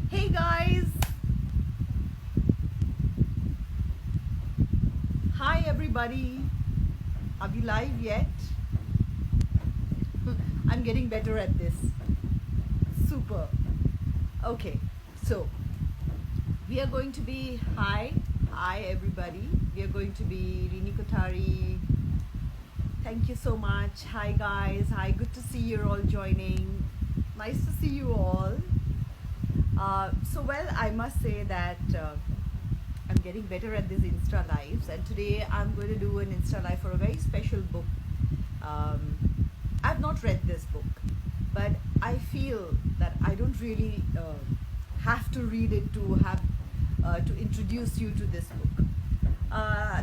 Hey guys! Hi everybody! Are we live yet? I'm getting better at this. Super. Okay, so we are going to be hi everybody. We are going to be Rini Kotari. Thank you so much. Hi guys. Hi, good to see you're all joining. Nice to see you all. Well, I must say that I'm getting better at these Insta lives, and today I'm going to do an Insta live for a very special book. Um, I've not read this book, but I feel that I don't really have to read it to introduce you to this book.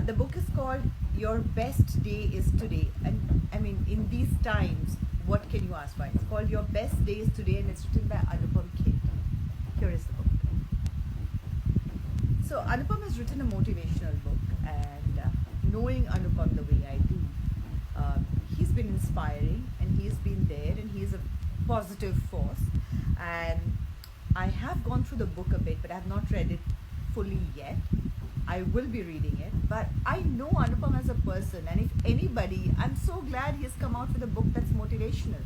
The book is called Your Best Day Is Today, and I mean, in these times, what can you ask for? It's called Your Best Day Is Today, and it's written by Anupam Kher. Here is the book. So Anupam has written a motivational book, and knowing Anupam the way I do, he's been inspiring, and he's been there, and he's a positive force. And I have gone through the book a bit, but I have not read it fully yet. I will be reading it, but I know Anupam as a person, and if anybody, I'm so glad he has come out with a book that's motivational,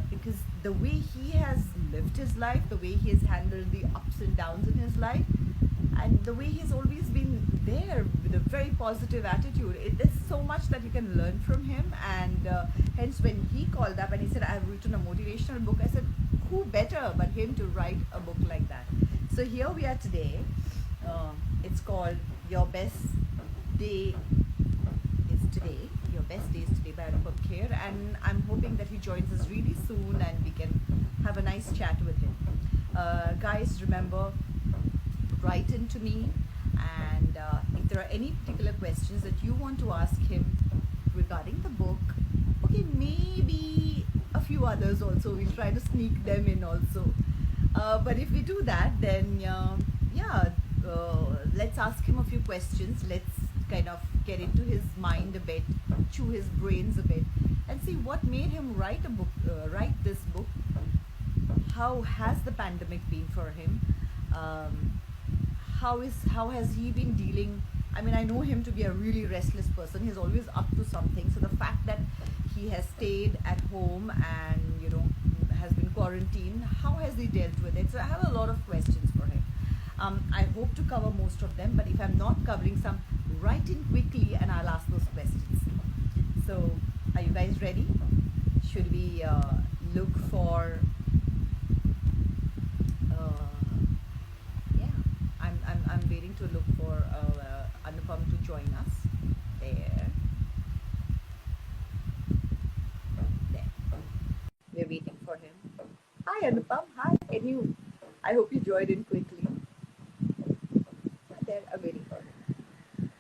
because the way he has lived his life, the way he has handled the ups and downs in his life, and the way he's always been there with a very positive attitude, there's so much that you can learn from him. And hence, when he called up and he said, I've written a motivational book, I said, who better but him to write a book like that? So here we are today. It's called Your Best Day Is Today. Your Best Day Is Today by Anupam Kher, and I'm hoping that he joins us really soon and we can have a nice chat with him. Guys, remember, write into me, and if there are any particular questions that you want to ask him regarding the book, okay, maybe a few others also, we'll try to sneak them in also. But if we do that, then let's ask him a few questions. Let's kind of get into his mind a bit, chew his brains a bit, and see what made him write this book. How has the pandemic been for him? How has he been dealing? I mean, I know him to be a really restless person. He's always up to something. So the fact that he has stayed at home and has been quarantined, how has he dealt with it? So I have a lot of questions for him. I hope to cover most of them, but if I'm not covering some, write in quickly and I'll ask those questions. So, are you guys ready? Should we look for? I'm waiting to look for Anupam to join us. There. We're waiting for him. Hi Anupam. Hi. I hope you joined in quickly. There, I'm waiting for him.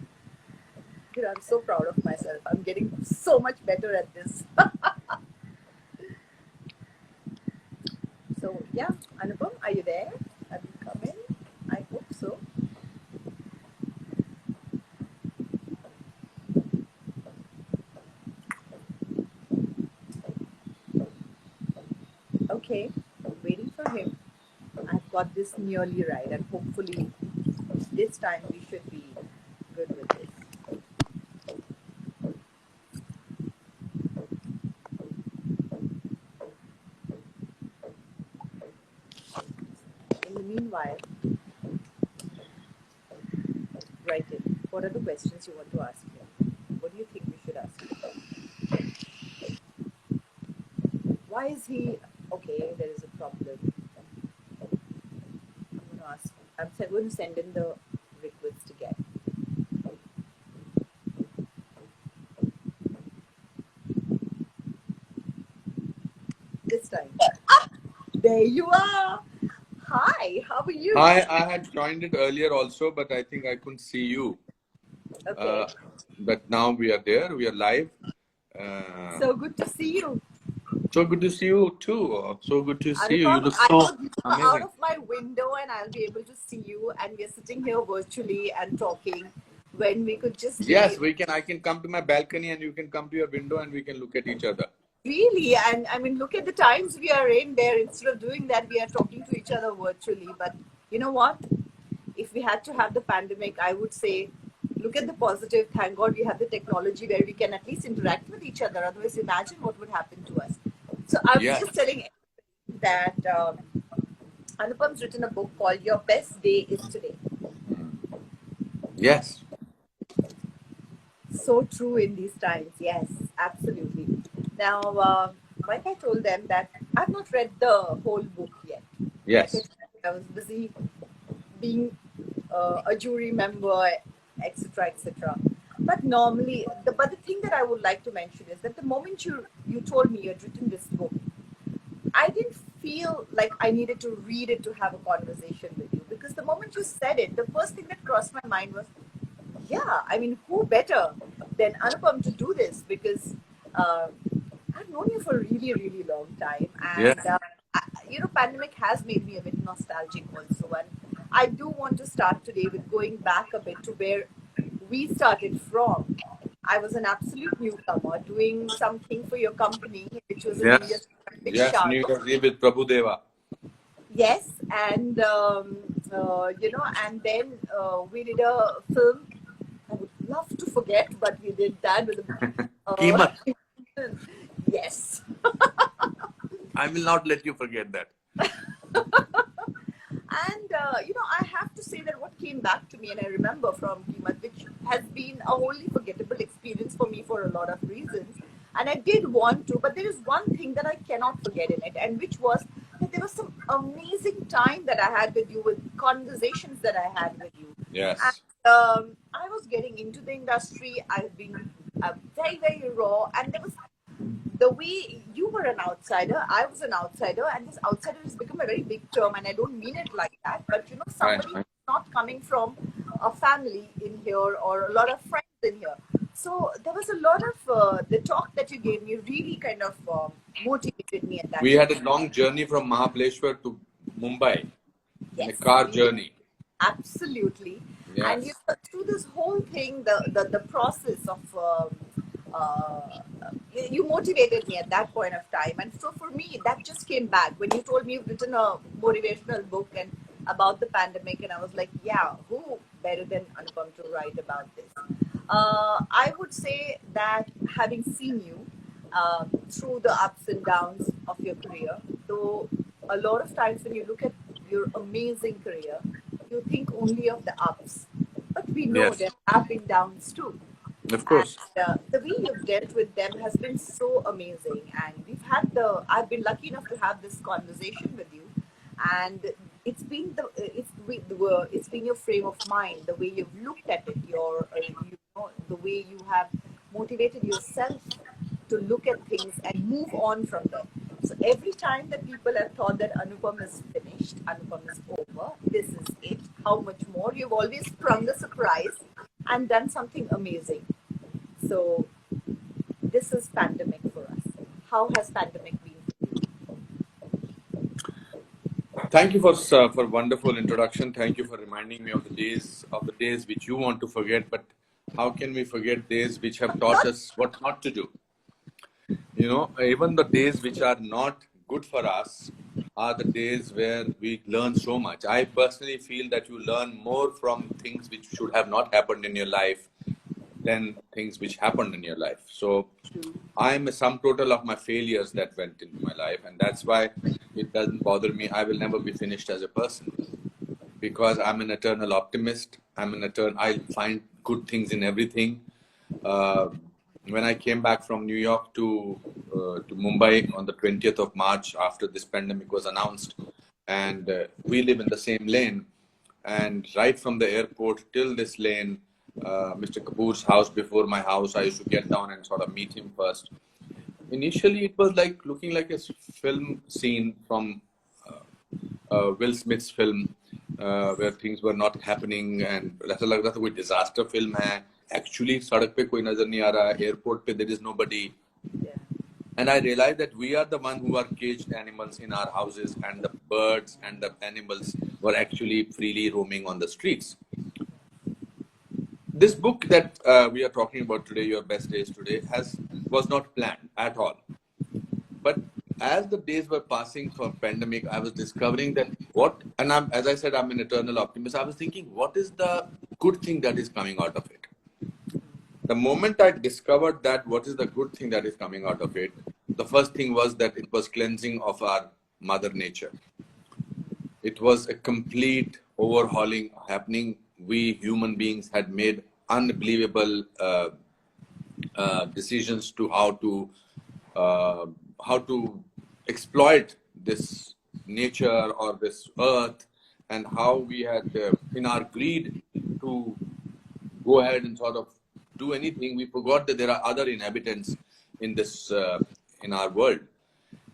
I'm so proud of myself. I'm getting so much better at this. So yeah, Anupam, are you there? Have you come in? I hope so. Okay, I'm waiting for him. I've got this nearly right, and hopefully this time we should be good with this. In the meanwhile, write it. What are the questions you want to ask him? What do you think we should ask him? Why is he okay? There is a problem. I'm going to ask. I'm going to send in the request again. This time. Ah, there you are. Hi, how are you? Hi, I had joined it earlier also, but I think I couldn't see you. Okay. But now we are there. We are live. So good to see you. So good to see you too. So good to see you. You Anupam, look I so thought you were out amazing. of my window and I'll be able to see you, and we're sitting here virtually and talking when we could just Yes, be. we can. I can come to my balcony and you can come to your window and we can look at each other. Really, and I mean, look at the times we are in there. Instead of doing that, we are talking to each other virtually. But you know what? If we had to have the pandemic, I would say, look at the positive. Thank God we have the technology where we can at least interact with each other. Otherwise, imagine what would happen to us. So I was Yeah. just telling that Anupam's written a book called Your Best Day Is Today. Yes. So true in these times. Yes, absolutely. Now, like I told them that I've not read the whole book yet. Like Yes. I was busy being a jury member, etc., etc. But normally, but the thing that I would like to mention is that the moment you told me you had written this book, I didn't feel like I needed to read it to have a conversation with you, because the moment you said it, the first thing that crossed my mind was, yeah, I mean, who better than Anupam to do this? Because uh, I've known you for a really, really long time, Yeah. and pandemic has made me a bit nostalgic also, and I do want to start today with going back a bit to where we started from. I was an absolute newcomer doing something for your company, which was a New Year's Yes. big Yes. shout. New Year's Eve with Prabhu Deva. Yes, and and then we did a film. I would love to forget, but we did that with Keemat. yes. I will not let you forget that. And I have to say that what came back to me, and I remember from Kimat, which has been a wholly forgettable experience for me for a lot of reasons. And I did want to, but there is one thing that I cannot forget in it, and which was that there was some amazing time that I had with you, with conversations that I had with you. Yes. And I was getting into the industry. I've been very, very raw, and there was the way you were an outsider, I was an outsider, and this outsider has become a very big term, and I don't mean it like that, but somebody Right. not coming from a family in here or a lot of friends in here. So there was a lot of the talk that you gave me really kind of motivated me at that We time. had a long journey from Mahabaleshwar to Mumbai in a Yes, car journey. absolutely. And Yes. through this whole thing, the process of uh, you motivated me at that point of time, and so for me, that just came back when you told me you've written a motivational book and about the pandemic, and I was like, yeah, who better than Anupam to write about this? I would say that having seen you through the ups and downs of your career, though a lot of times when you look at your amazing career, you think only of the ups, but we know Yes. there have been downs too. Of And course. the way you've dealt with them has been so amazing. And I've been lucky enough to have this conversation with you. And it's been it's been your frame of mind, the way you've looked at it, the way you have motivated yourself to look at things and move on from them. So every time that people have thought that Anupam is finished, Anupam is over, this is it, how much more? You've always sprung a surprise and done something amazing. So this is pandemic for us. How has pandemic been for you? Thank you for wonderful introduction. Thank you for reminding me of the days which you want to forget. But how can we forget days which have taught us what not to do? Even the days which are not good for us are the days where we learn so much. I personally feel that you learn more from things which should have not happened in your life than things which happened in your life. So I'm a sum total of my failures that went into my life, and that's why it doesn't bother me. I will never be finished as a person because I'm an eternal optimist. I'll find good things in everything. When I came back from New York to Mumbai on the 20th of March after this pandemic was announced, and we live in the same lane, and right from the airport till this lane, Mr. Kapoor's house before my house, I used to get down and sort of meet him first. Initially, it was like looking like a film scene from Will Smith's film where things were not happening, and ऐसा लग रहा था कोई disaster film है. Actually, सड़क पे कोई नजर नहीं आ रहा है. Airport पे there is nobody. Yeah. And I realized that we are the one who are caged animals in our houses, and the birds and the animals were actually freely roaming on the streets. This book that we are talking about today, Your Best Days Today, was not planned at all. as the days were passing for pandemic, I was discovering that and as I said, I'm an eternal optimist. I was thinking, what is the good thing that is coming out of it? The moment I discovered that what is the good thing that is coming out of it, the first thing was that it was cleansing of our mother nature. It was a complete overhauling happening. We human beings had made unbelievable decisions to how to exploit this nature or this earth, and how we had in our greed to go ahead and sort of do anything, we forgot that there are other inhabitants in this in our world,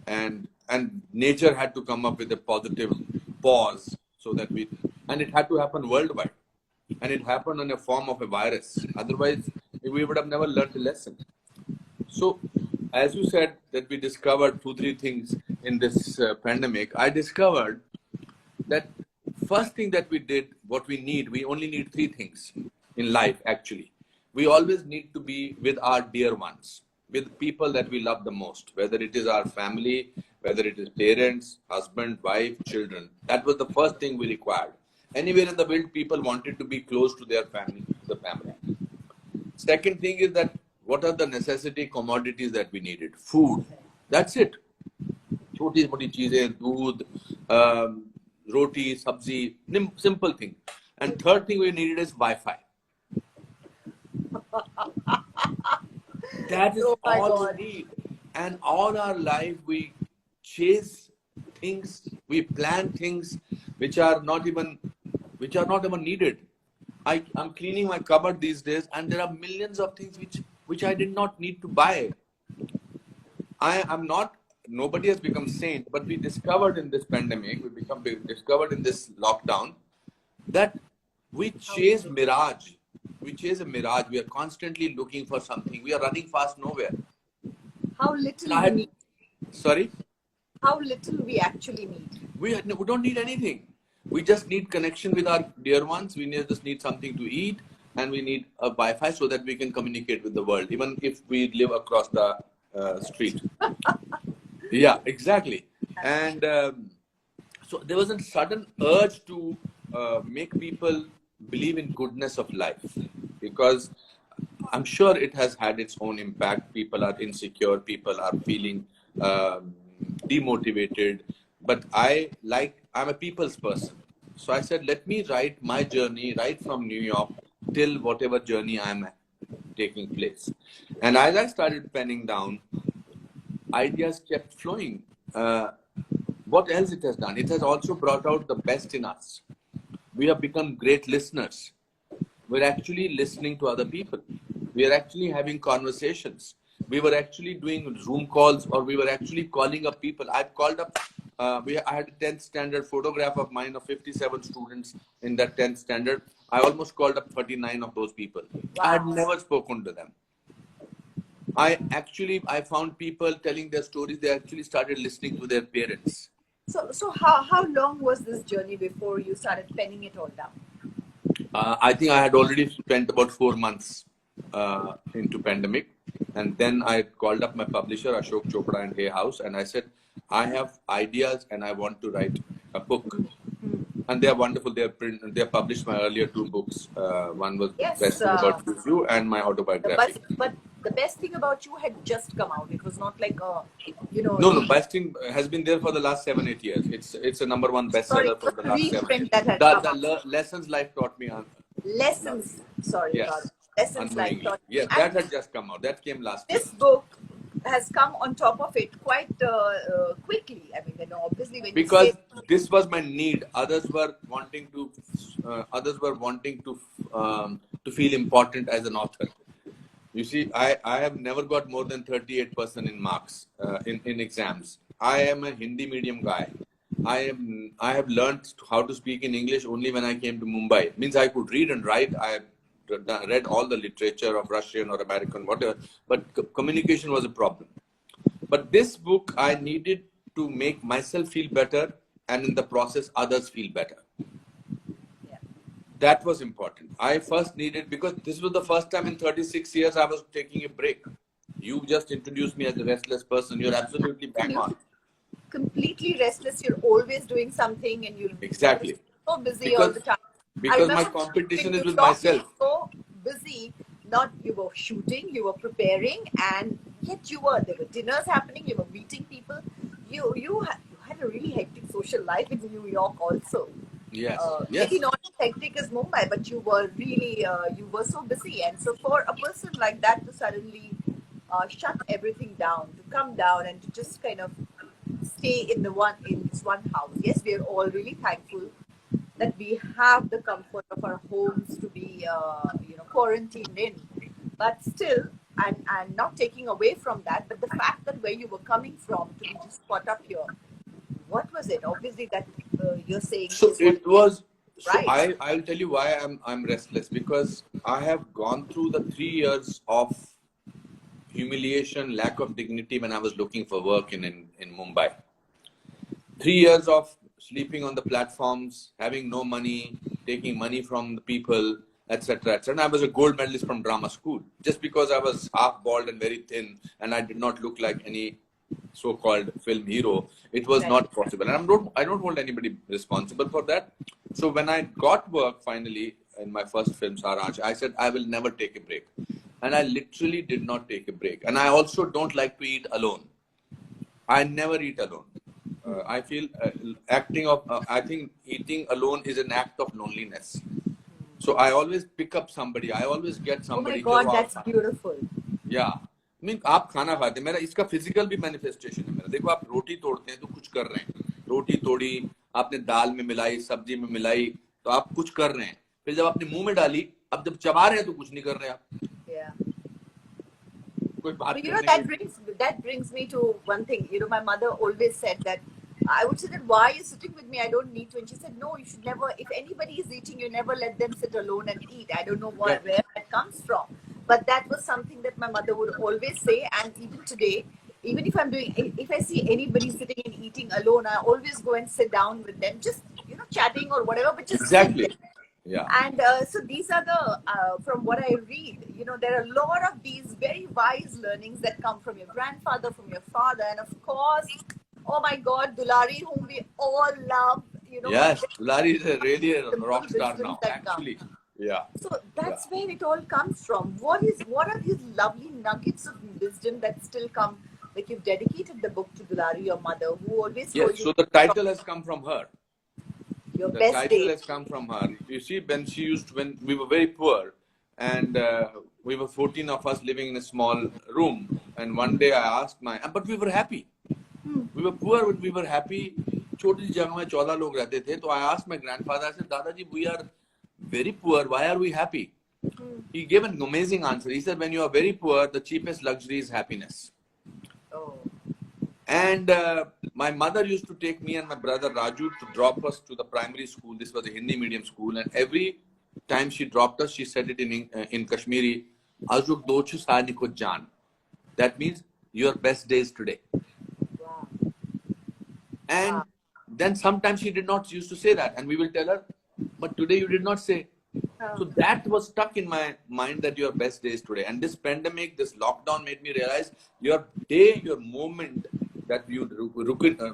and nature had to come up with a positive pause, so that and it had to happen worldwide, and it happened in a form of a virus. Otherwise, we would have never learned a lesson. So, as you said, that we discovered 2-3 things in this pandemic. I discovered that first thing that we did, what we only need 3 things in life actually. We always need to be with our dear ones, with people that we love the most, whether it is our family, whether it is parents, husband, wife, children. That was the first thing we required. Anywhere in the world, people wanted to be close to their family, the family. Second thing is that what are the necessity commodities that we needed? Food. That's it. Choti moti cheezein, doodh, roti, sabzi, simple thing. And third thing we needed is Wi-Fi. That is all we need. And all our life we chase things, we plan things which are not even needed. I'm cleaning my cupboard these days, and there are millions of things which I did not need to buy. Nobody has become saint, but we discovered in this pandemic, discovered in this lockdown, that we chase mirage. We chase a mirage. We are constantly looking for something. We are running fast nowhere. How little Sorry? How little we actually need. We don't need anything. We just need connection with our dear ones. We just need something to eat, and we need a Wi-Fi so that we can communicate with the world, even if we live across the street. Yeah, exactly. And so there was a sudden urge to make people believe in goodness of life, because I'm sure it has had its own impact. People are insecure. People are feeling demotivated. But I'm a people's person. So I said, let me write my journey right from New York till whatever journey I'm taking place. And as I started penning down, ideas kept flowing. What else it has done? It has also brought out the best in us. We have become great listeners. We're actually listening to other people. We are actually having conversations. We were actually doing Zoom calls, or we were actually calling up people. I've called up, I had a 10th standard photograph of mine of 57 students in that 10th standard. I almost called up 39 of those people. Wow. I had never spoken to them. I found people telling their stories. They actually started listening to their parents. So how long was this journey before you started penning it all down? I think I had already spent about 4 months into pandemic. And then I called up my publisher, Ashok Chopra and Hay House, and I said, I have ideas and I want to write a book. Mm-hmm. And they are wonderful. They published my earlier 2 books. One was Best Thing About You and my autobiography. But the Best Thing About You had just come out. It was not like No, Best Thing has been there for the last 7-8 years. It's a #1 bestseller for the last 7 years. Lessons life taught me. Lessons. Sorry. Yes. God. Lessons life taught me. Yeah, that had just come out. That came last year. This book has come on top of it quite quickly. I mean, obviously when because this was my need. Others were wanting to feel important as an author. You see, I have never got more than 38% in marks in exams. I am a Hindi medium guy. I have learned how to speak in English only when I came to Mumbai. Means I could read and write. I read all the literature of Russian or American, whatever. But communication was a problem. But this book, I needed to make myself feel better, and in the process, others feel better. That was important. I first needed, because this was the first time in 36 years I was taking a break. You just introduced me as a restless person. You're absolutely bang on. completely restless. You're always doing something, and you're Exactly. so busy all Because the time. I because my remember in competition is New with York, you myself. were so busy. Not you were shooting, you were preparing, and yet there were dinners happening. You were meeting people. You had a really hectic social life in New York also. Yes. Maybe Yes. not as hectic as Mumbai, but you were really you were so busy. And so for a person like that to suddenly shut everything down, to come down and to just kind of stay in this one house. Yes, we are all really thankful that we have the comfort of our homes to be quarantined in, but still, and not taking away from that, but the fact that where you were coming from to be just caught up here, what was it? Obviously, that you're saying So is what it was. So right. I'll tell you why I'm restless, because I have gone through the 3 years of humiliation, lack of dignity when I was looking for work in Mumbai. 3 years of sleeping on the platforms, having no money, taking money from the people, etc., etc. And I was a gold medalist from drama school. Just because I was half bald and very thin, and I did not look like any so-called film hero, it was Right. not possible. And I don't hold anybody responsible for that. So when I got work finally in my first film, Saransh, I said I will never take a break, and I literally did not take a break. And I also don't like to eat alone. I never eat alone. I feel I think eating alone is an act of loneliness. So I always pick up somebody. I always get Oh my somebody. God, चलो आप that's खाना beautiful. या mean आप खाना खाते हैं, मेरा इसका फिजिकल भी मैनिफेस्टेशन है मेरा. देखो आप रोटी तोड़ते हैं तो कुछ कर रहे हैं. रोटी तोड़ी, आपने दाल में मिलाई, सब्जी में मिलाई, तो आप कुछ कर रहे हैं. फिर जब आपने मुंह में डाली, अब जब चबा रहे हैं तो कुछ नहीं कर रहे आप. Yeah. कोई But बात you know करने के. that brings me to one thing. You know, my mother always said that I would say that why are you sitting with me? I don't need to. And she said, no, you should never. If anybody is eating, you never let them sit alone and eat. I don't know where that comes from, but that was something that my mother would always say. And even today, even if I see anybody sitting and eating alone, I always go and sit down with them, just chatting or whatever, but just sit Exactly. there. Yeah. And so these are the, from what I read, there are a lot of these very wise learnings that come from your grandfather, from your father, and of course, oh my God, Dulari, whom we all love, Yes, Larry is really a simple rock star wisdoms now, that come. actually. Yeah. So Yeah. that's where it all comes from. What are these lovely nuggets of wisdom that still come? Like you've dedicated the book to Dulari, your mother, who always Yes, told you so the title has come from her. your The best title day. has come from her. You see, when we were very poor, and we were 14 of us living in a small room, and one day I asked but we were happy. We were poor, but we were happy. छोटी सी जगह में 14 लोग रहते थे. तो I asked my grandfather, I said, Dadaji, we are very poor. Why are we happy? He gave an amazing answer. He said, when you are very poor, the cheapest luxury is happiness. Oh. And my mother used to take me and my brother Raju to drop us to the primary school. This was a Hindi medium school. And every time she dropped us, she said it in Kashmiri, Azuk dochu sani ko jaan. That means your best days today. Wow. And then sometimes she did not used to say that. And we will tell her, but today you did not say. So that was stuck in my mind, that your best days today. And this pandemic, this lockdown made me realize your day, your moment that you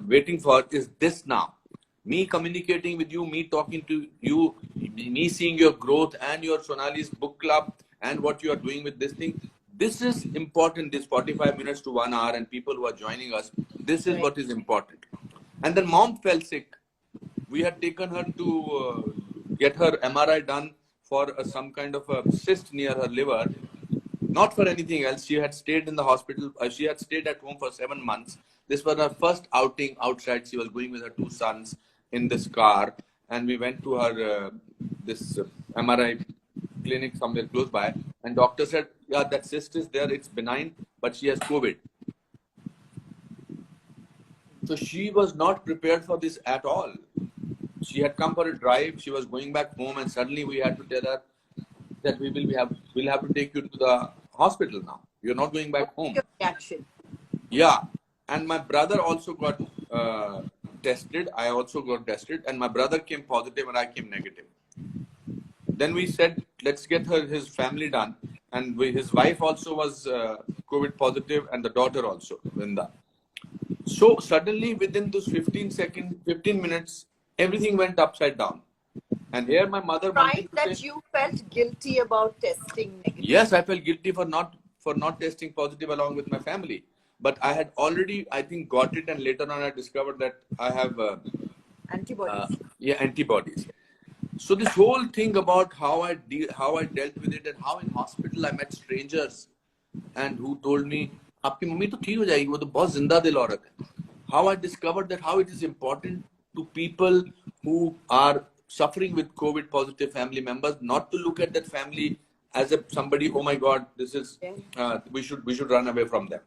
waiting for is this now. Me communicating with you, me talking to you, me seeing your growth and your Sonali's book club and what you are doing with this thing. This is important, this 45 minutes to 1 hour, and people who are joining us, this is what is important. And then mom fell sick. We had taken her to get her MRI done for some kind of a cyst near her liver. Not for anything else. She had stayed in the hospital. She had stayed at home for 7 months. This was her first outing outside. She was going with her 2 sons in this car. And we went to her this MRI clinic somewhere close by. And doctor said, yeah, that cyst is there. It's benign, but she has COVID. So she was not prepared for this at all. She had come for a drive. She was going back home, and suddenly we had to tell her that we'll have to take you to the hospital now. You're not going back home. Your reaction. Yeah. And my brother also got tested. I also got tested, and my brother came positive and I came negative. Then we said, let's get his family done. And his wife also was COVID positive, and the daughter also, Vinda. So suddenly within those 15 minutes, everything went upside down. And here my mother wanted Right, to say, that you felt guilty about testing negative. yes, I felt guilty for not testing positive along with my family. But I had already, I think, got it, and later on I discovered that I have Antibodies. yeah, antibodies. So this whole thing about how I dealt with it, and how in hospital I met strangers and who told me आपकी mummy तो ठीक हो जाएगी, वो तो बहुत जिंदा दिल औरत है. How I discovered that how it is important to people who are suffering with COVID positive family members not to look at that family as a somebody, oh my God, this is we should run away from them.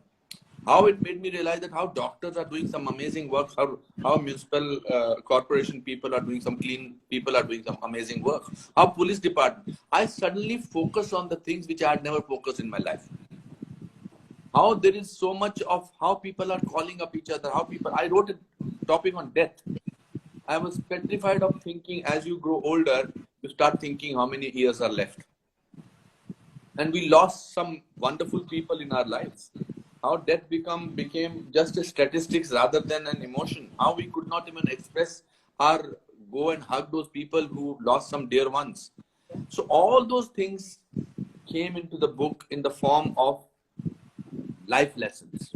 How it made me realize that how doctors are doing some amazing work, how municipal corporation people are doing some clean people are doing some amazing work, how police department. I suddenly focus on the things which I had never focused in my life. How there is so much of how people are calling up each other, how people. I wrote a topic on death. I was petrified of thinking as you grow older, you start thinking how many years are left. And we lost some wonderful people in our lives. How death became just a statistics rather than an emotion. How we could not even express or go and hug those people who lost some dear ones. So all those things came into the book in the form of life lessons.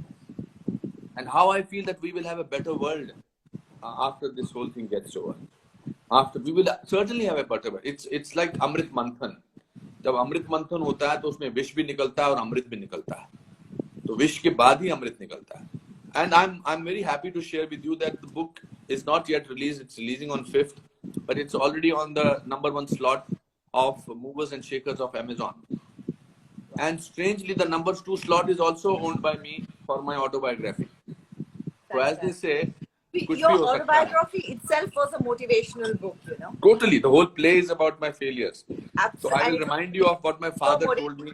And how I feel that we will have a better world after this whole thing gets over. After we will certainly have a better world. It's like Amrit Manthan. जब अमृत मंथन होता है तो उसमें विष भी निकलता है और अमृत भी निकलता है. तो विष के बाद ही अमृत निकलता है. And I'm very happy to share with you that the book is not yet released. It's releasing on 5th, but it's already on the #1 slot of movers and shakers of Amazon. And strangely, the #2 slot is also owned by me for my autobiography. So as they say, your autobiography itself was a motivational book, you know. Totally, the whole play is about my failures. Absolutely. So I will remind you of what my father told me.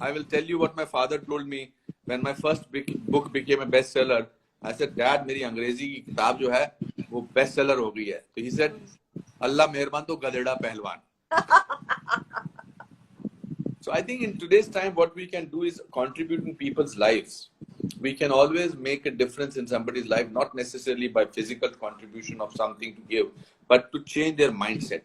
I will tell you what my father told me when my first book became a bestseller. I said, Dad, मेरी अंग्रेजी की किताब जो है वो bestseller हो गई है. So he said, अल्लाह मेहरबान तो गधेड़ा पहलवान. So I think in today's time, what we can do is contribute in people's lives. We can always make a difference in somebody's life, not necessarily by physical contribution of something to give, but to change their mindset.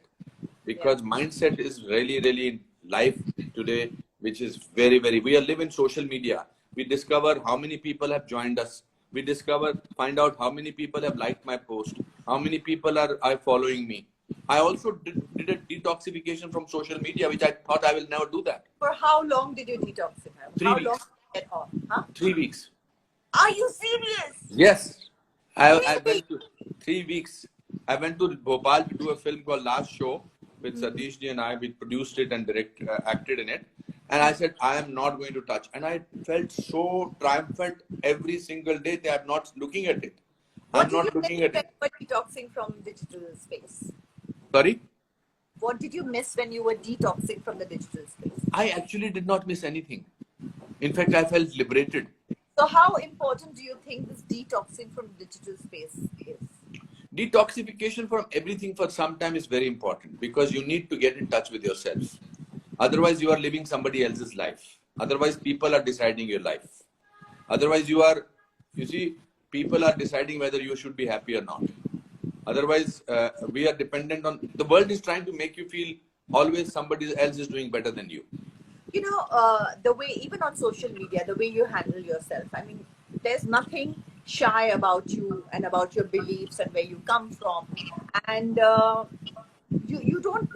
Because mindset is really, really life today, which is very, very. We are living social media. We discover how many people have joined us. We find out how many people have liked my post, how many people are following me. I also did a detoxification from social media, which I thought I will never do that. For how long did you detoxify? 3 weeks. Long did you get off? Huh? 3 weeks. Are you serious? Yes. I went to 3 weeks. I went to Bhopal to do a film called Last Show with Satish ji and I. We produced it and acted in it. And I said, I am not going to touch. And I felt so triumphant every single day that I'm not looking at it. I'm not looking at it. What did you miss when you were detoxing from digital space? Sorry? What did you miss when you were detoxing from the digital space? I actually did not miss anything. In fact, I felt liberated. So how important do you think this detoxing from digital space is? Detoxification from everything for some time is very important because you need to get in touch with yourself. Otherwise, you are living somebody else's life. Otherwise, people are deciding your life. Otherwise, you see, people are deciding whether you should be happy or not. Otherwise, we are dependent on, the world is trying to make you feel always somebody else is doing better than you. You know, the way, even on social media, the way you handle yourself, I mean, there's nothing shy about you and about your beliefs and where you come from. And you don't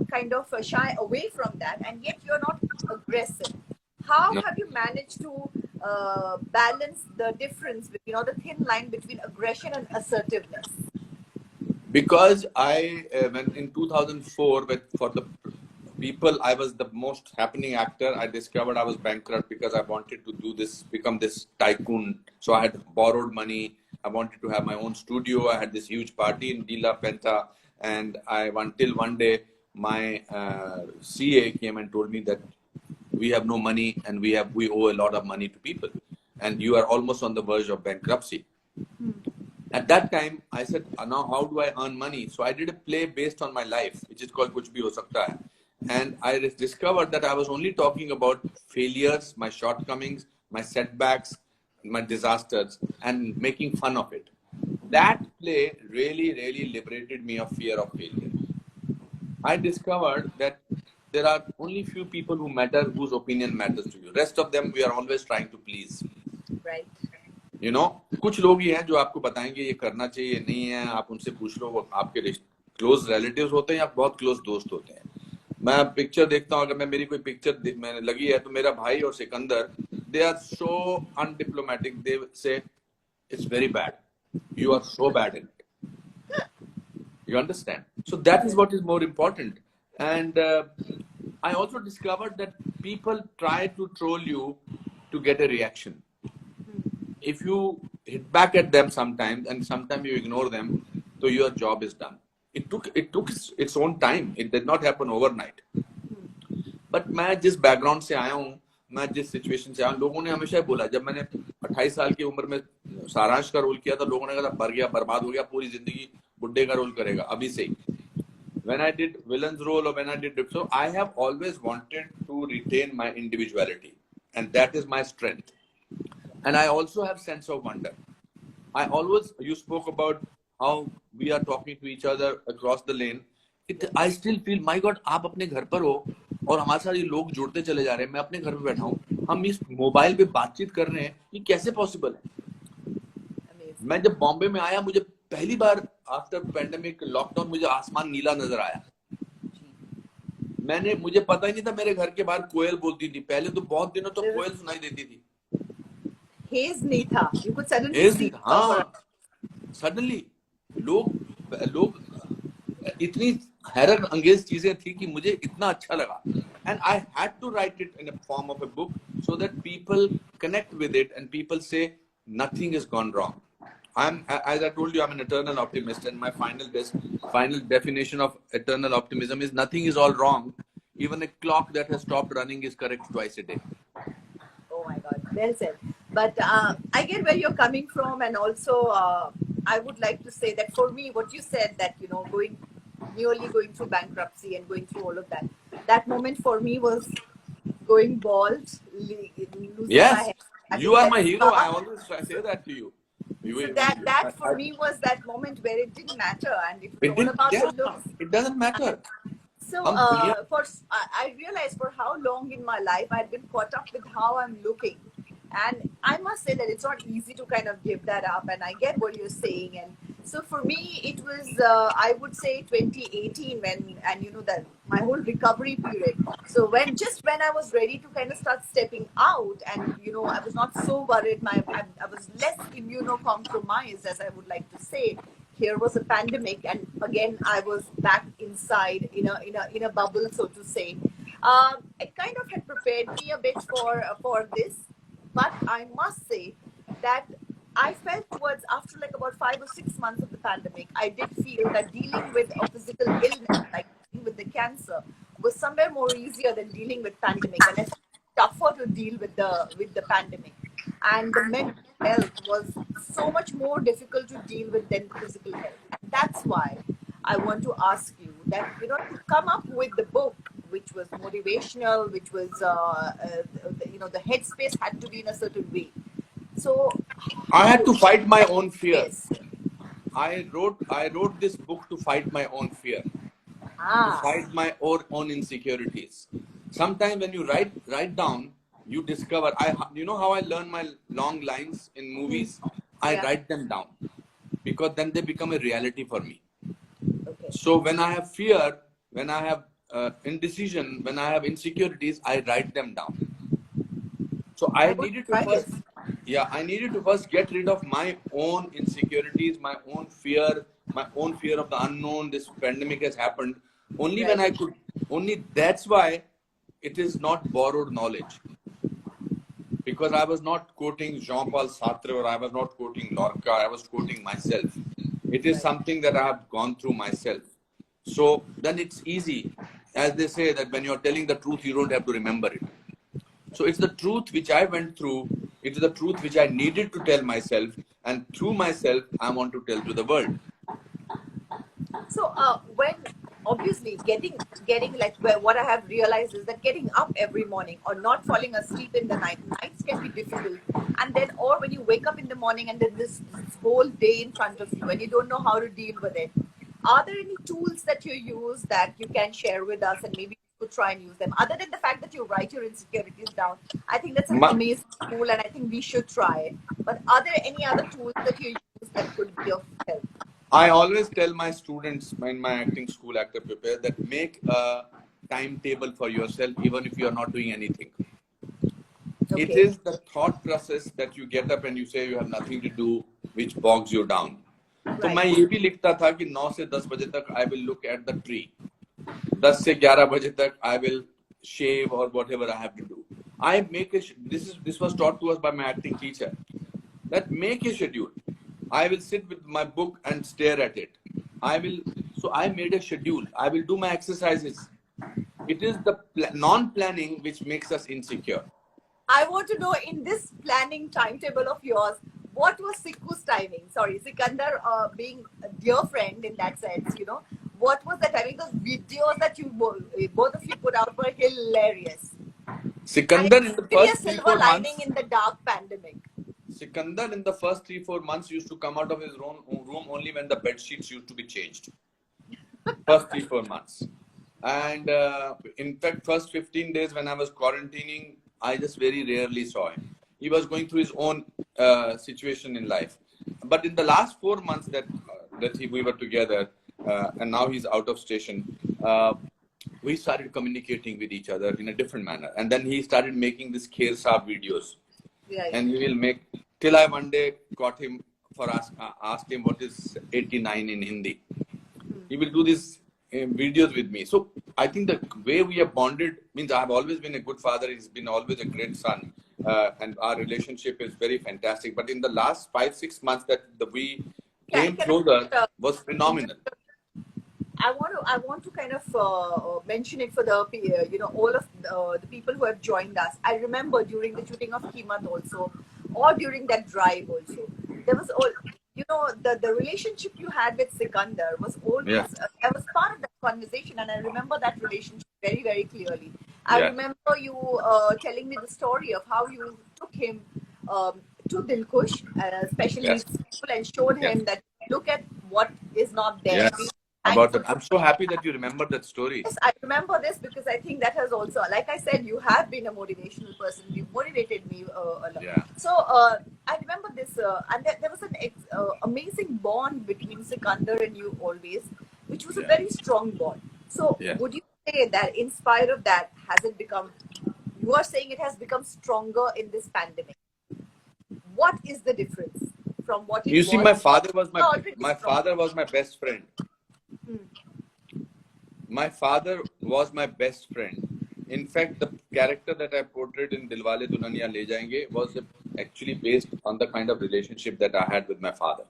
kind of shy away from that, and yet you're not aggressive. How have you managed to balance the difference, the thin line between aggression and assertiveness? Because when in 2004, for the people, I was the most happening actor. I discovered I was bankrupt because I wanted to become this tycoon. So I had borrowed money. I wanted to have my own studio. I had this huge party in Dila Penta. And until one day, my CA came and told me that we have no money and we owe a lot of money to people. And you are almost on the verge of bankruptcy. At that time, I said, now how do I earn money? So I did a play based on my life, which is called Kuch Bhi Ho Sakta Hai. And I discovered that I was only talking about failures, my shortcomings, my setbacks, my disasters and making fun of it. That play really liberated me of fear of failure. I discovered that there are only few people who matter, whose opinion matters to you. Rest of them, we are always trying to please. Right. You know, कुछ लोग ही हैं जो आपको बताएंगे ये करना चाहिए, ये नहीं है. आप उनसे पूछ लो, वो आपके क्लोज रिलेटिव्स होते हैं या बहुत क्लोज दोस्त होते हैं. मैं पिक्चर देखता हूँ, अगर मैं मेरी कोई पिक्चर मैंने लगी है तो मेरा भाई और Sikandar, they are so undiplomatic. They say it's very bad. You are so bad in it. You understand? So that is what is more important. And I also discovered that people try to troll you to get a reaction. If you hit back at them sometimes and sometimes you ignore them, so your job is done. It took its own time. It did not happen overnight. But मैं जिस background से आया हूँ, मैं जिस situation से आया हूँ, लोगों ने हमेशा बोला, जब मैंने 28 साल की उम्र में सारांश का रोल किया था, लोगों ने कहा मर गया, बर्बाद हो गया, पूरी जिंदगी बुड्ढे का रोल करेगा अभी से ही. When I did villain's role or when I did so, I have always wanted to retain my individuality, and that is my strength. And I also have sense of wonder. You spoke about how we are talking to each other across the lane. I still feel, my God, आप अपने घर पर हो और हमारे साथ ये लोग जुड़ते चले जा रहे हैं. मैं अपने घर पे बैठा हूँ, हम इस मोबाइल पे बातचीत कर रहे हैं. ये कैसे पॉसिबल है? मैं जब बॉम्बे में आया, मुझे पहली बार आफ्टर पैंडेमिक लॉकडाउन मुझे आसमान नीला नजर आया. मुझे पता ही नहीं था मेरे घर के बाहर कोयल बोलती थी. पहले तो बहुत दिनों तो कोयल सुनाई देती थी. हेज नहीं था. You could suddenly see. हाँ, सडनली लोग इतनी हैरत अंगेज चीजें थी कि मुझे इतना अच्छा लगा. And I had to write it in a form of a book so that people connect with it and people say nothing has gone wrong. As I told you, I'm an eternal optimist, and my final definition of eternal optimism is nothing is all wrong. Even a clock that has stopped running is correct twice a day. Oh my God, well said. But I get where you're coming from, and also I would like to say that for me, what you said, that nearly going through bankruptcy and going through all of that moment for me was going bald, losing Yes, my hair. you are my hero. I always say that to you. So that for me was that moment where it didn't matter, and it's all about the looks. It doesn't matter. So I realized for how long in my life I'd been caught up with how I'm looking, and I must say that it's not easy to kind of give that up. And I get what you're saying, and so for me it was I would say 2018 that my whole recovery period. So when I was ready to kind of start stepping out, and I was not so worried. I was less immunocompromised, as I would like to say. Here was a pandemic, and again I was back inside in a bubble, so to say. It kind of had prepared me a bit for this, but I must say that I felt towards after like about 5 or 6 months of the pandemic, I did feel that dealing with a physical illness, like dealing with the cancer, was somewhere more easier than dealing with pandemic, and it's tougher to deal with the pandemic. And the mental health was so much more difficult to deal with than physical health. And that's why I want to ask you that, to come up with the book, which was motivational, which was, the headspace had to be in a certain way. So I had to fight my own fear. Yes. I wrote this book to fight my own fear, to fight my own insecurities. Sometimes when you write down, you discover. You know how I learn my long lines in movies? I write them down, because then they become a reality for me. Okay. So when I have fear, when I have indecision, when I have insecurities, I write them down. So I needed to first get rid of my own insecurities, my own fear of the unknown. This pandemic has happened. Only when I could. Only that's why it is not borrowed knowledge. Because I was not quoting Jean-Paul Sartre, or I was not quoting Lorca, I was quoting myself. It is something that I have gone through myself. So then it's easy. As they say, that when you're telling the truth, you don't have to remember it. So it's the truth which I went through. It is the truth which I needed to tell myself. And through myself, I want to tell to the world. So when obviously obviously getting like what I have realized is that getting up every morning or not falling asleep in the nights can be difficult. And then, or when you wake up in the morning and then this whole day in front of you and you don't know how to deal with it. Are there any tools that you use that you can share with us, and maybe you could try and use them? Other than the fact that you write your insecurities down, I think that's an My, amazing tool, and I think we should try it. But are there any other tools that you use that could be of help? I always tell my students in my acting school, Actor Prepare, that make a timetable for yourself, even if you are not doing anything. Okay. It is the thought process that you get up and you say you have nothing to do, which bogs you down. तो मैं ये भी लिखता था कि 9 से 10 बजे तक I will look at the tree. 10 से 11 बजे तक I will shave or whatever I have to do. I make a this was taught to us by my acting teacher. That make a schedule. I will sit with my book and stare at it. So I made a schedule. I will do my exercises. It is the non-planning which makes us insecure. I want to know, in this planning timetable of yours, what was Sikku's timing? Sorry, Sikandar being a dear friend in that sense, you know, what was the timing? Those videos that you both of you put out were hilarious. Sikandar in the first 3-4 lining months. In the dark pandemic. Sikandar in the first 3-4 months used to come out of his own room only when the bed sheets used to be changed. First 3-4 months. And in fact, first 15 days when I was quarantining, I just very rarely saw him. He was going through his own situation in life. But in the last 4 months that we were together, and now he's out of station, we started communicating with each other in a different manner. And then he started making these Kher Saab videos. Yeah. And he will make, till I one day got him for asked him what is 89 in Hindi. He will do these videos with me. So I think the way we have bonded means I have always been a good father. He's been always a great son. And our relationship is very fantastic. But in the last 5-6 months that we came closer was phenomenal. I want to kind of mention it for the all of the people who have joined us. I remember during the shooting of Kimat also, or during that drive also, there was all the relationship you had with Sikandar was always I was part of that conversation, and I remember that relationship very, very clearly. I remember you telling me the story of how you took him to Dilkush, especially in school, and showed him that look at what is not there. I'm so happy that you remember that story. Yes, I remember this because I think that has also, like I said, you have been a motivational person. You motivated me a lot. Yeah. So I remember this, and there was an amazing bond between Sikandar and you always, which was a very strong bond. So would you say that in spite of that, has it become, you are saying it has become stronger in this pandemic? What is the difference from what it was? You see, my father was my best friend. My father was my best friend. In fact, the character that I portrayed in Dilwale Dulhaniya Le Jayenge was actually based on the kind of relationship that I had with my father.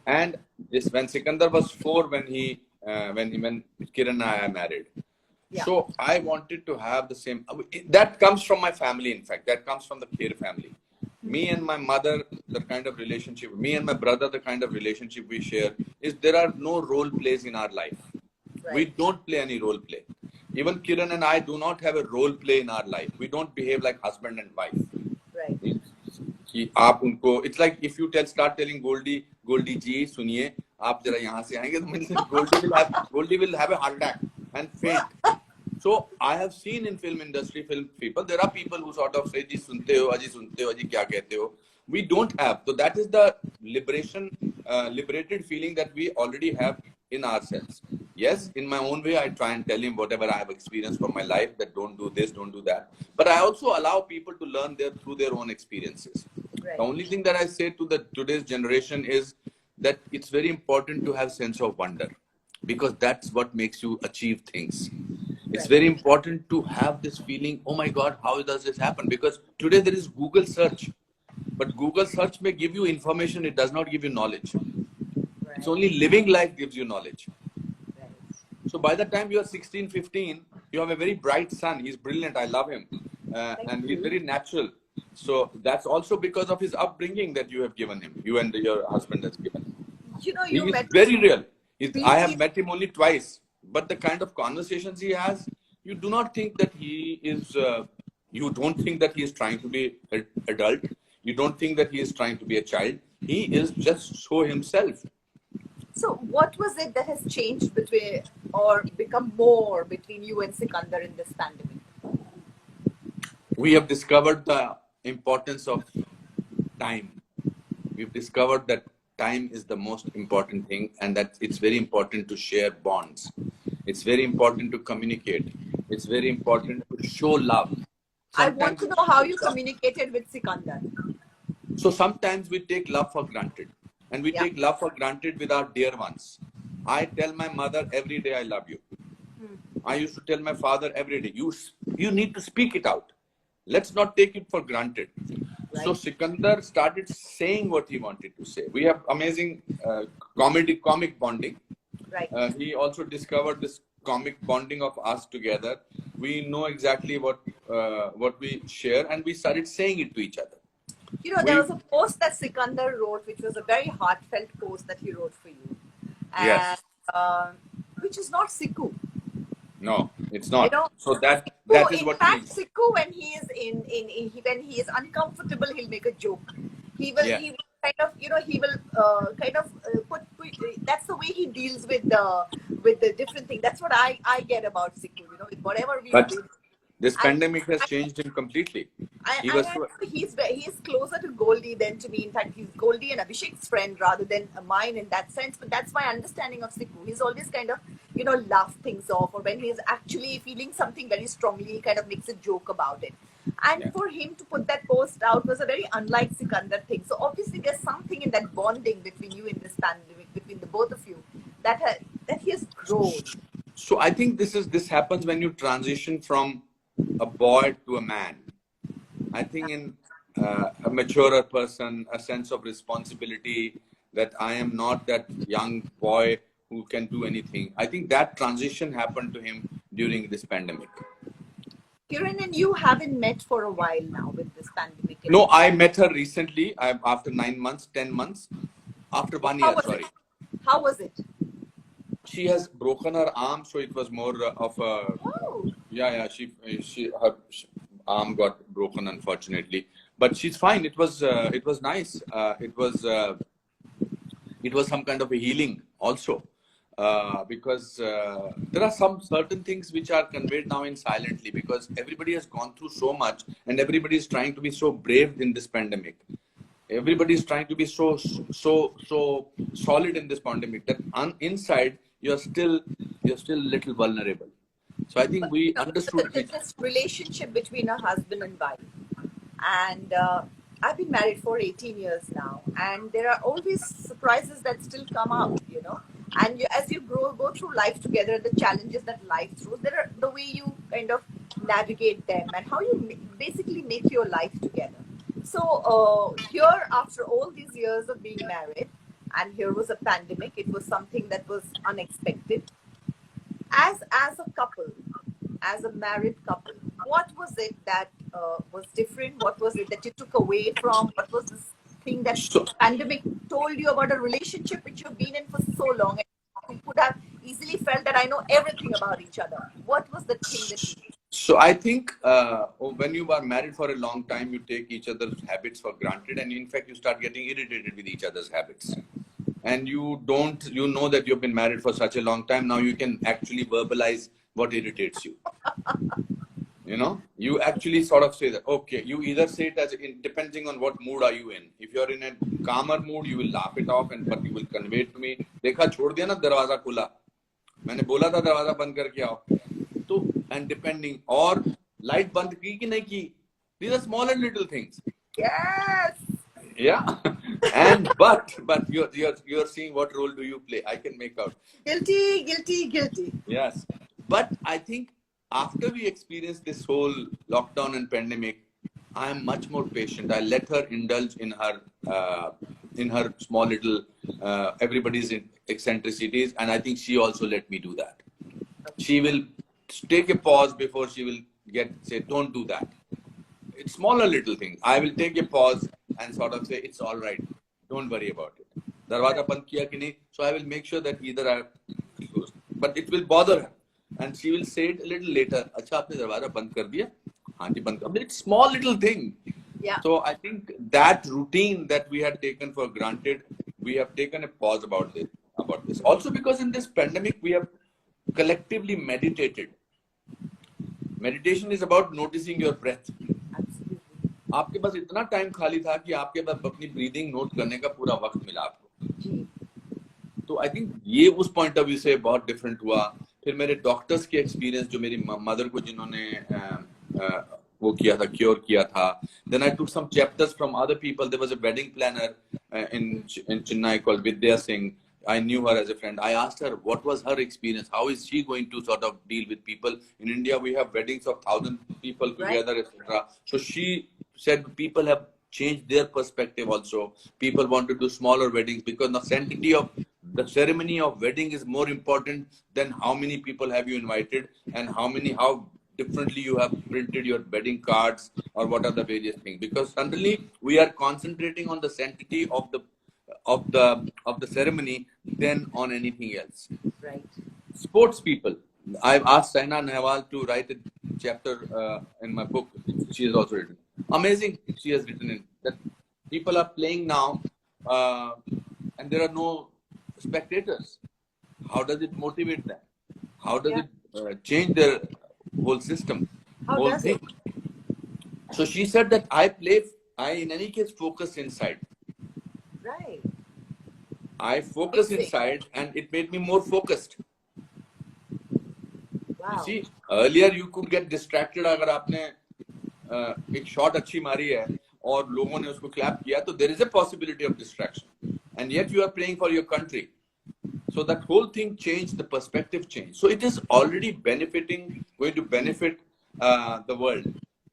And this when Sikandar was 4, when Kiran and I are married. Yeah. So I wanted to have the same. That comes from my family. In fact, that comes from the Kher family. Me and my mother, the kind of relationship, me and my brother, the kind of relationship we share is there are no role plays in our life. Right. We don't play any role play. Even Kiran and I do not have a role play in our life. We don't behave like husband and wife. Right. It's like if you start telling Goldie ji, suniye, aap jara yahan se aayenge, to Goldie will have a heart attack and faint. So I have seen in film industry, film people, there are people who sort of say, ji sunte ho, aji kya kehte ho. We don't have. So that is the liberated feeling that we already have in ourselves. Yes, in my own way, I try and tell him whatever I have experienced from my life, that don't do this, don't do that. But I also allow people to learn through their own experiences. Right. The only thing that I say to today's generation is that it's very important to have sense of wonder, because that's what makes you achieve things. It's very important to have this feeling, oh my God, how does this happen? Because today there is Google search, but Google search may give you information, it does not give you knowledge. Right. It's only living life gives you knowledge. Right. So by the time you are 16, 15, you have a very bright son. He's brilliant. I love him. And he's very natural. So that's also because of his upbringing that you have given him. You and your husband has given him. You met very real. I have met him only twice. but the kind of conversations he has, you do not think that he is. You don't think that he is trying to be an adult. You don't think that he is trying to be a child. He is just so himself. So, what was it that has changed between or become more between you and Sikandar in this pandemic? We have discovered the importance of time. We've discovered that time is the most important thing, and that it's very important to share bonds. It's very important to communicate. It's very important to show love. I want to know how you communicated with Sikandar. So sometimes we take love for granted, and we take love for granted with our dear ones. I tell my mother every day, I love you. I used to tell my father every day, you need to speak it out. Let's not take it for granted. Right. So Sikandar started saying what he wanted to say. We have amazing comic bonding. Right. He also discovered this comic bonding of us together. We know exactly what we share, and we started saying it to each other. You know, there was a post that Sikandar wrote, which was a very heartfelt post that he wrote for you. And, yes. Which is not Sikku. No, it's not. You know, so that is what. In fact, Sikku, when he is when he is uncomfortable, he'll make a joke. He will kind of, you know, he will put. That's the way he deals with the different thing. That's what I get about Sikku. You know, whatever we do. This pandemic has changed him completely. He's closer to Goldie than to me. In fact, he's Goldie and Abhishek's friend rather than mine in that sense. But that's my understanding of Sikku. He's always kind of, you know, laugh things off, or when he's actually feeling something very strongly, he kind of makes a joke about it. And for him to put that post out was a very unlike Sikandar thing. So obviously there's something in that bonding between you in this pandemic, between the both of you, that he has grown. So I think this happens when you transition from a boy to a man. I think in a maturer person, a sense of responsibility, that I am not that young boy who can do anything. I think that transition happened to him during this pandemic. Kiran and you haven't met for a while now with this pandemic. No, I met her recently, after 9 months, 10 months, after 1 year, sorry. How was it? She has broken her arm, so it was more of a... Oh. Yeah, her arm got broken, unfortunately. But she's fine. It was nice. It was some kind of a healing also. Because there are some certain things which are conveyed now in silently, because everybody has gone through so much, and everybody is trying to be so brave in this pandemic. Everybody is trying to be so solid in this pandemic that inside you're still a little vulnerable. So I think we understood this relationship between a husband and wife, and I've been married for 18 years now, and there are always surprises that still come out, you know. And as you go through life together, the challenges that life throws, there are the way you kind of navigate them and how you basically make your life together. So here, after all these years of being married, and here was a pandemic, it was something that was unexpected. As a couple, as a married couple, what was it that was different? What was it that you took away from? What was this thing that pandemic told you about a relationship which you've been in for so long? And you could have easily felt that I know everything about each other. What was the thing that you did? So I think when you are married for a long time, you take each other's habits for granted, and in fact you start getting irritated with each other's habits. And you know that you've been married for such a long time. Now you can actually verbalize what irritates you. You know, you actually sort of say that, okay, you either say it as depending on what mood are you in. If you're in a calmer mood, you will laugh it off, but you will convey it to me. Dekha, chhod diya na darwaza khula. Maine bola tha darwaza band karke aao. So, and depending, or light band ki ki nahi ki. These are smaller little things. Yes. Yeah. And but you're seeing what role do you play? I can make out. Guilty. Yes. But I think after we experience this whole lockdown and pandemic, I am much more patient. I let her indulge in her small little everybody's eccentricities, and I think she also let me do that. She will take a pause before she will say, don't do that. It's smaller little things. I will take a pause and sort of say, it's all right. Don't worry about it. Darwaza band kiya ki nahi? So I will make sure that either I but it will bother her, and she will say it a little later. अच्छा आपने दरवाजा बंद कर दिया? हाँ जी बंद कर दिया. It's small little thing. Yeah. So I think that routine that we had taken for granted, we have taken a pause about this. Also because in this pandemic we have collectively meditated. Meditation is about noticing your breath. Absolutely. आपके पास इतना time खाली था कि आपके पास अपनी breathing note करने का पूरा वक्त मिला आपको. जी. तो आई थिंक ये उस पॉइंट ऑफ व्यू से बहुत डिफरेंट हुआ. फिर मेरे डॉक्टर्स के एक्सपीरियंस, जो मेरी मदर को जिन्होंने वो किया था, क्योर किया था. Then I took some chapters from other people. There was a wedding planner in Chennai called Vidya Singh. I knew her as a friend. I asked her what was her experience. How is she going to sort of deal with people? In India, we have weddings of 1,000 people together, Right. etc. So she said people have changed their perspective also. People want to do smaller weddings because the sanctity of the ceremony of wedding is more important than how many people have you invited and how differently you have printed your wedding cards or what are the various things. Because suddenly we are concentrating on the sanctity of the ceremony than on anything else. Right. Sports people. I've asked Saina Nehwal to write a chapter in my book. She has also written. Amazing. She has written in that people are playing now, and there are no spectators. How does it motivate them? How does it change their whole system? How whole does thing? So she said that I in any case focus inside. Right. I focus Amazing. inside and it made me more focused. Wow. You see, earlier you could get distracted अगर आपने एक shot अच्छी मारी है और लोगों ने उसको clap किया, तो there is a possibility of distraction. And yet you are playing for your country. So that whole thing changed, the perspective changed. So it is already going to benefit the world.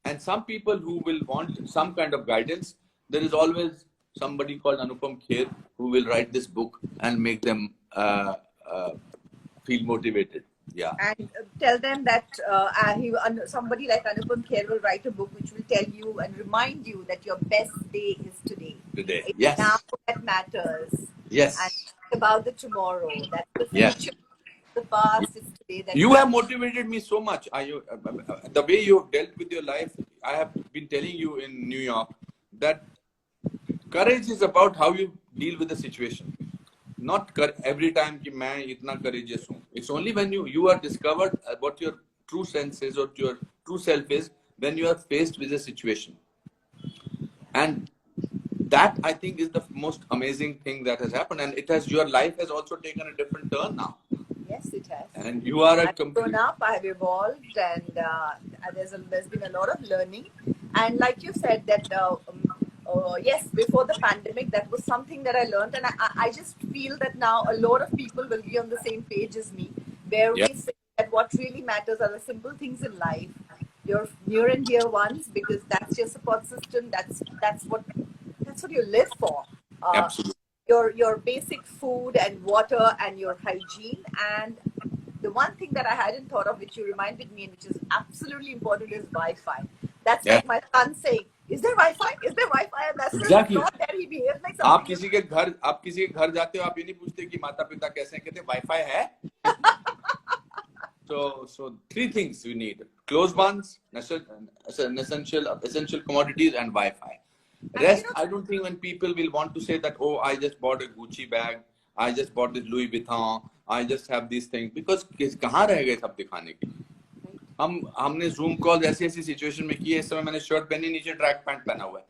And some people who will want some kind of guidance, there is always somebody called Anupam Kher who will write this book and make them feel motivated. Yeah. And tell them that somebody like Anupam Kher will write a book which will tell you and remind you that your best day is today. Today. It's Yes. now that matters. Yes. And think about the tomorrow. That's the Yes. future. The past is today. That You have motivated me so much. The way you have dealt with your life, I have been telling you in New York that courage is about how you deal with the situation. Not every time कि मैं इतना courageous हूँ. It's only when you are discovered what your true sense is or your true self is when you are faced with a situation. And that I think is the most amazing thing that has happened. And your life has also taken a different turn now. Yes, it has. And you are I've grown up, I have evolved, and there's been a lot of learning. And like you said, that yes, before the pandemic, that was something that I learned, and I just feel that now a lot of people will be on the same page as me, where we say that what really matters are the simple things in life, your near and dear ones, because that's your support system. That's what you live for. Absolutely. Your basic food and water and your hygiene. And the one thing that I hadn't thought of, which you reminded me, and which is absolutely important, is Wi-Fi. That's like my son saying, "Is there Wi-Fi? Is there Wi-fi?" And that's Exactly. not that he behaves like आप something. किसी के घर जाते हो, आप ये नहीं पूछते कि माता पिता कैसे हैं, कहते वाईफाई है. So three things we need: clothes ones, essential commodities, and Wi-Fi. Rest, I don't think when people will want to say that, oh, I just bought a Gucci bag, I just bought this Louis Vuitton, I just have these things, because कहाँ रह गए सब दिखाने के लिए. हमने Zoom call ऐसी situation में की है. इस समय मैंने शर्ट पहनी, नीचे ट्रैक पैंट पहना हुआ है.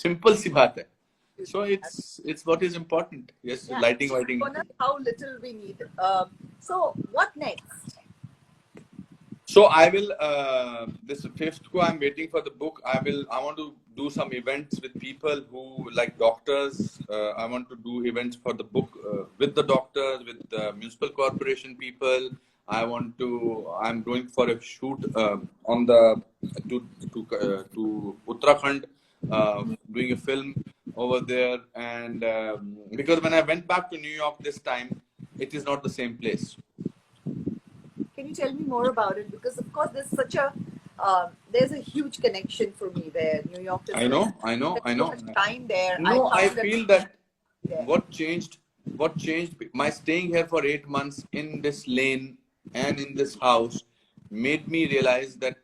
सिंपल सी बात है. So it's what is important. Yes, Yeah. lighting. How little we need. So what next? So I will, this 5th ko I'm waiting for the book. I want to do some events with people who like doctors. I want to do events for the book with the doctors, with the municipal corporation people. I'm going for a shoot on to Uttarakhand, doing a film over there. And because when I went back to New York this time, it is not the same place. Can you tell me more about it? Because of course there's a huge connection for me there. New York is I know. so much time there. I feel that what changed what changed my staying here for 8 months in this lane and in this house made me realize that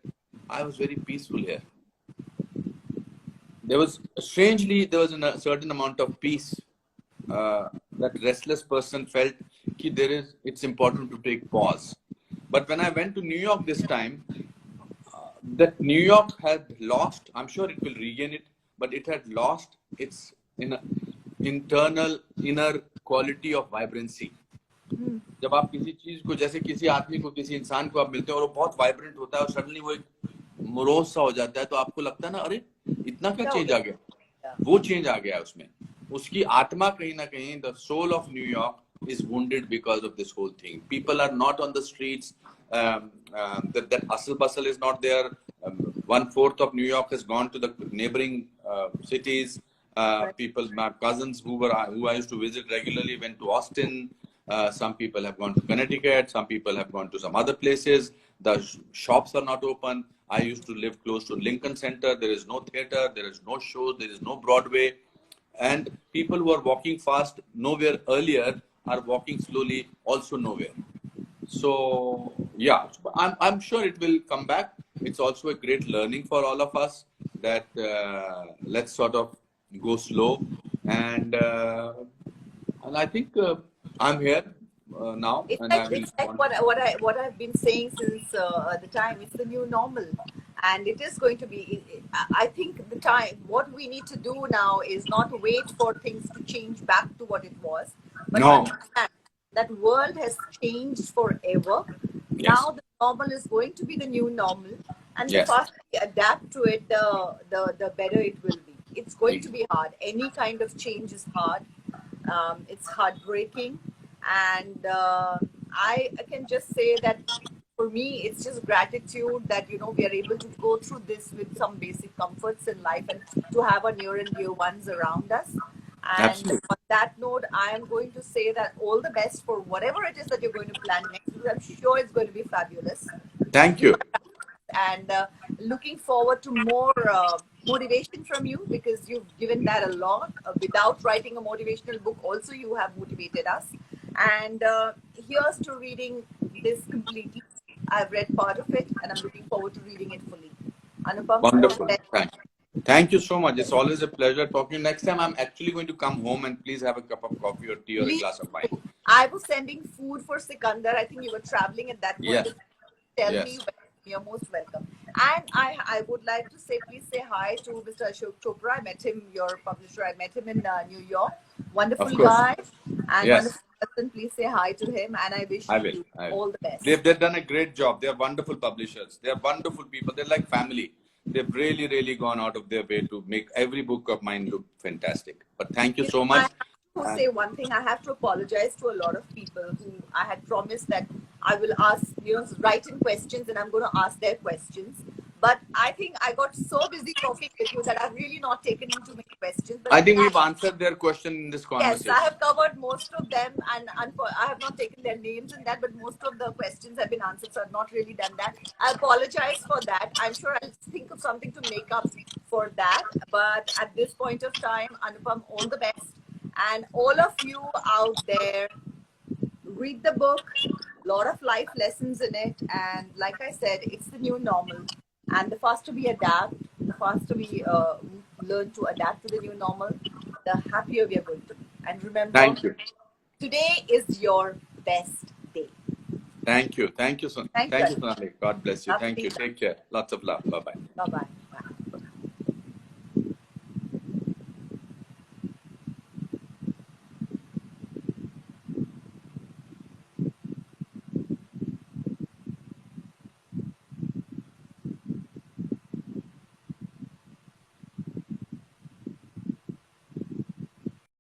I was very peaceful here. There was a certain amount of peace that restless person felt it's important to take pause. But when I went to New York this time, that New York had lost, I'm sure it will regain it, but it had lost its inner quality of vibrancy. जब आप किसी चीज को, जैसे किसी आदमी को, किसी इंसान को आप मिलते हैं और वो बहुत वाइब्रेंट होता है और सडनली वो एक मोरोज सा हो जाता है, तो आपको लगता है ना, अरे इतना क्या चेंज आ गया, वो चेंज आ गया उसमें. उसकी आत्मा कहीं ना कहीं, the soul of New York is wounded because of this whole thing. People are not on the streets. That hustle bustle is not there. 1/4 of New York has gone to the neighboring cities. People, my cousins who I used to visit regularly, went to Austin. Some people have gone to Connecticut. Some people have gone to some other places. The shops are not open. I used to live close to Lincoln Center. There is no theater. There is no shows. There is no Broadway. And people who are walking fast nowhere earlier are walking slowly also nowhere. So yeah, I'm sure it will come back. It's also a great learning for all of us that let's sort of go slow. And I think I'm here now. It's and like what I've been saying since the time. It's the new normal, and it is going to be. I think the time. What we need to do now is not wait for things to change back to what it was, but understand that world has changed forever. Yes. Now the normal is going to be the new normal, and the faster we adapt to it, the better it will be. It's going to be hard. Any kind of change is hard. It's heartbreaking, and I can just say that for me, it's just gratitude that we are able to go through this with some basic comforts in life, and to have our near and dear ones around us. And Absolutely. on that note, I am going to say that all the best for whatever it is that you're going to plan next. I'm sure it's going to be fabulous. Thank you. And looking forward to more motivation from you, because you've given that a lot. Without writing a motivational book, also you have motivated us. And here's to reading this completely. I've read part of it, and I'm looking forward to reading it fully. Anupam, wonderful. Thank you so much. It's always a pleasure talking. Next time, I'm actually going to come home, and please have a cup of coffee or tea or a glass of wine. I was sending food for Sikandar. I think you were traveling at that point. Yes. Tell me when. You're most welcome. And I would like to say, please say hi to Mr. Ashok Chopra. I met him, your publisher. I met him in New York. Wonderful guy. And wonderful person. Please say hi to him. And I wish you all the best. They've done a great job. They're wonderful publishers. They're wonderful people. They're like family. They've really, really gone out of their way to make every book of mine look fantastic. But thank you so much. I have to say one thing. I have to apologize to a lot of people who I had promised that I will ask, write in questions, and I'm going to ask their questions. But I think I got so busy talking with you that I've really not taken in too many questions. But I think we've answered their question in this conversation. Yes, I have covered most of them, and I have not taken their names in that, but most of the questions have been answered, so I've not really done that. I apologize for that. I'm sure I'll think of something to make up for that. But at this point of time, Anupam, all the best. And all of you out there, read the book, a lot of life lessons in it. And like I said, it's the new normal. And the faster we adapt, the faster we learn to adapt to the new normal, the happier we are going to be. And remember, thank you. Today is your best day. Thank you. Thank you, Sonali. God bless you. Thank you. Take care. Lots of love. Bye-bye. Bye-bye.